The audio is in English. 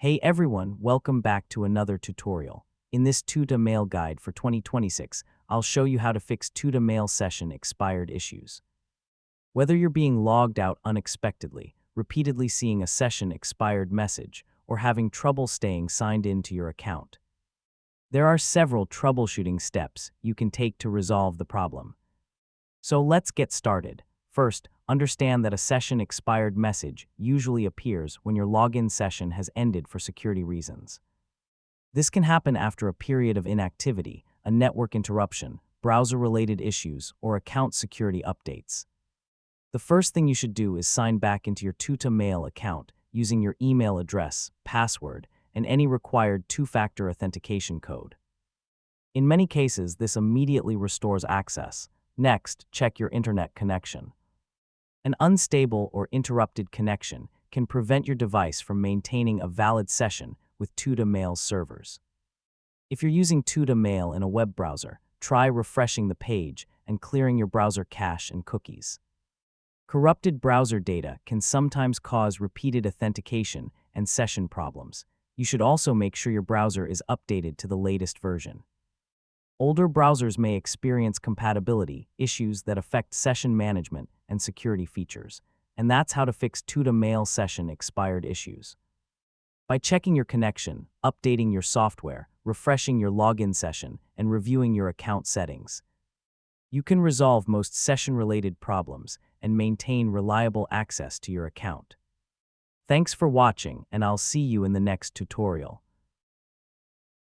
Hey everyone, welcome back to another tutorial. In this Tuta mail guide for 2026, I'll show you how to fix Tuta mail session expired issues. Whether you're being logged out unexpectedly, repeatedly seeing a session expired message, or having trouble staying signed in to your account, there are several troubleshooting steps you can take to resolve the problem. So let's get started. First, understand that a session expired message usually appears when your login session has ended for security reasons. This can happen after a period of inactivity, a network interruption, browser-related issues, or account security updates. The first thing you should do is sign back into your Tuta Mail account using your email address, password, and any required two-factor authentication code. In many cases, this immediately restores access. Next, check your internet connection. An unstable or interrupted connection can prevent your device from maintaining a valid session with Tuta Mail's servers. If you're using Tuta Mail in a web browser, try refreshing the page and clearing your browser cache and cookies. Corrupted browser data can sometimes cause repeated authentication and session problems. You should also make sure your browser is updated to the latest version. Older browsers may experience compatibility issues that affect session management and security features, and that's how to fix Tuta Mail session expired issues. By checking your connection, updating your software, refreshing your login session, and reviewing your account settings, you can resolve most session-related problems and maintain reliable access to your account. Thanks for watching, and I'll see you in the next tutorial.